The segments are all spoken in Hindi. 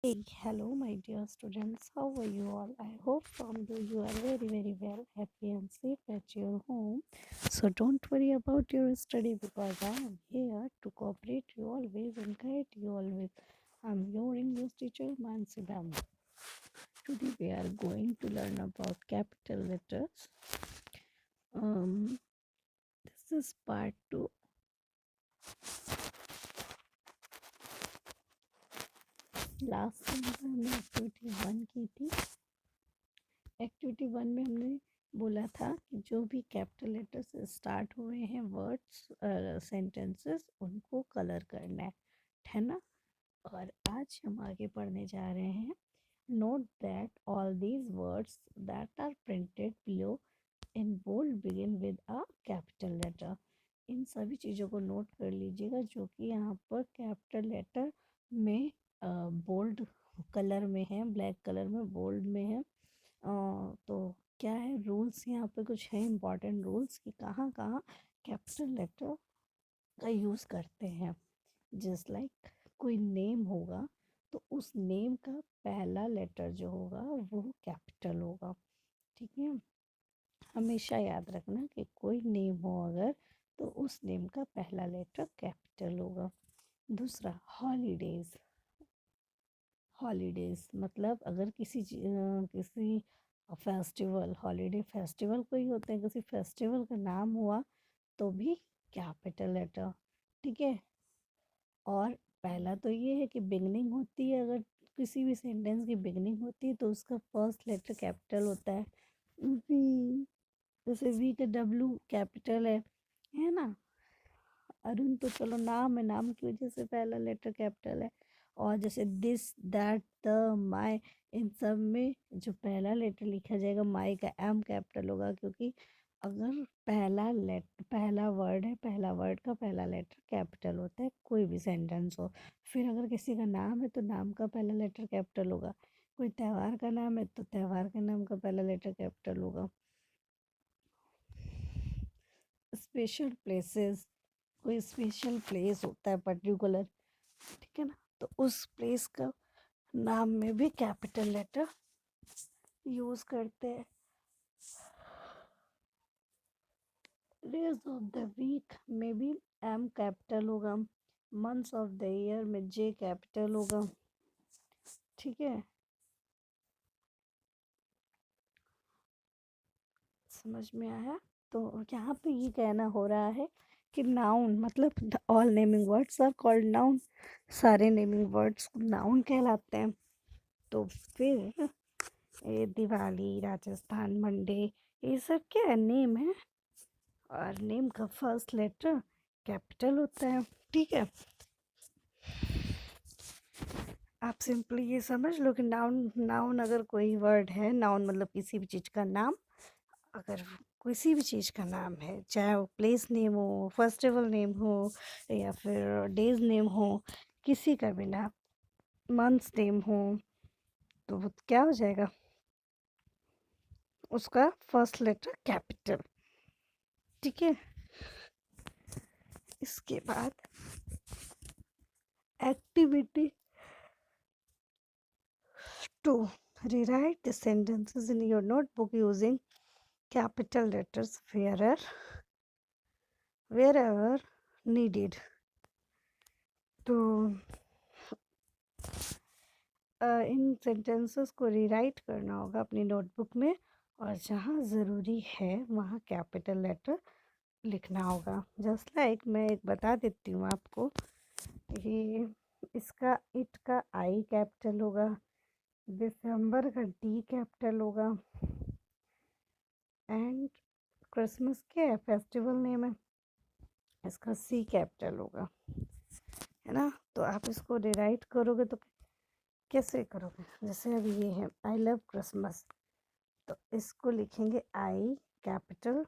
Hey, hello, my dear students. How are you all? I hope from you are very well, happy and safe at your home. So don't worry about your study because I am here to cooperate you always and guide you always. I'm your English teacher, Mansi Bam. Today we are going to learn about capital letters. Um, this is part two. Last time हमने एक्टिविटी 1 की थी। एक्टिविटी 1 में हमने बोला था कि जो भी कैपिटल लेटर से स्टार्ट हुए हैं वर्ड्स सेंटेंसेस उनको कलर करना है ना। और आज हम आगे पढ़ने जा रहे हैं। Note that all these words that are printed below in bold begin with a capital letter. इन सभी चीज़ों को नोट कर लीजिएगा जो कि यहाँ पर कैपिटल लेटर में बोल्ड कलर में है, ब्लैक कलर में बोल्ड में है। तो क्या है रूल्स, यहाँ पे कुछ है इम्पॉर्टेंट रूल्स कि कहाँ कहाँ कैपिटल लेटर का यूज़ करते हैं। जस्ट लाइक कोई नेम होगा तो उस नेम का पहला लेटर जो होगा वो कैपिटल होगा। ठीक है, हमेशा याद रखना कि कोई नेम हो अगर तो उस नेम का पहला लेटर कैपिटल होगा। दूसरा हॉलीडेज। हॉलीडेज मतलब अगर किसी फेस्टिवल, हॉलीडे फेस्टिवल कोई होते हैं, किसी फेस्टिवल का नाम हुआ तो भी कैपिटल लेटर। ठीक है, और पहला तो ये है कि बिगनिंग होती है, अगर किसी भी सेंटेंस की बिगनिंग होती है तो उसका फर्स्ट लेटर कैपिटल होता है। वी, जैसे वी का डब्लू कैपिटल है ना। अरुण तो चलो नाम है, नाम की वजह से पहला लेटर कैपिटल है। और जैसे दिस, दैट, द, माई, इन सब में जो पहला लेटर लिखा जाएगा माई का एम कैपिटल होगा, क्योंकि अगर पहला वर्ड है, पहला वर्ड का पहला लेटर कैपिटल होता है कोई भी सेंटेंस हो। फिर अगर किसी का नाम है तो नाम का पहला लेटर कैपिटल होगा। कोई त्यौहार का नाम है तो त्यौहार के नाम का पहला लेटर कैपिटल होगा। स्पेशल प्लेसेस, कोई स्पेशल प्लेस होता है पर्टिकुलर, ठीक है ना, तो उस प्लेस का नाम में भी कैपिटल लेटर यूज करते हैं। डेज ऑफ द वीक में भी एम कैपिटल होगा। मंथ्स ऑफ द ईयर में जे कैपिटल होगा। ठीक है, समझ में आया। तो यहाँ पे ये कहना हो रहा है कि नाउन मतलब all naming words are called noun. सारे नेमिंग वर्ड्स नाउन कहलाते हैं। तो फिर ये दिवाली, राजस्थान, मंडे, ये सब क्या है, नेम है। और नेम का फर्स्ट लेटर कैपिटल होता है। ठीक है, आप सिंपली ये समझ लो कि नाउन, नाउन अगर कोई वर्ड है, नाउन मतलब किसी भी चीज़ का नाम, अगर किसी भी चीज़ का नाम है, चाहे वो प्लेस नेम हो, फेस्टिवल नेम हो, या फिर डेज नेम हो, किसी का भी नाम, मंथ्स नेम हो, तो वो क्या हो जाएगा, उसका फर्स्ट लेटर कैपिटल। ठीक है, इसके बाद activity 2, rewrite the sentences in your notebook using capital letters wherever needed. तो इन सेंटेंसेस को रीराइट करना होगा अपनी नोटबुक में, और जहाँ ज़रूरी है वहाँ कैपिटल लेटर लिखना होगा। जस्ट लाइक मैं एक बता देती हूँ आपको, ये इसका इट का आई कैपिटल होगा, दिसंबर का डी कैपिटल होगा, एंड क्रिसमस क्या है, फेस्टिवल नेम है, इसका सी कैपिटल होगा, है ना। तो आप इसको रिराइट करोगे तो कैसे करोगे, जैसे अभी ये है आई लव क्रिसमस, तो इसको लिखेंगे I capital,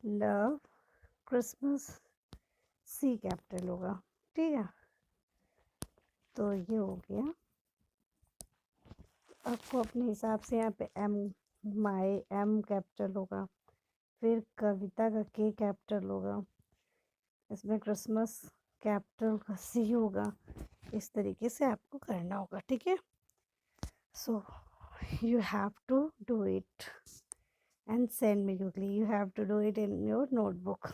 love, Christmas, C capital होगा। ठीक है, तो ये हो गया। आपको अपने हिसाब से यहाँ पे एम, माई एम कैपिटल होगा, फिर कविता का के कैपिटल होगा, इसमें क्रिसमस कैपिटल का सी होगा, इस तरीके से आपको करना होगा, ठीक है। So you have to do it and send me quickly. You have to do it in your notebook.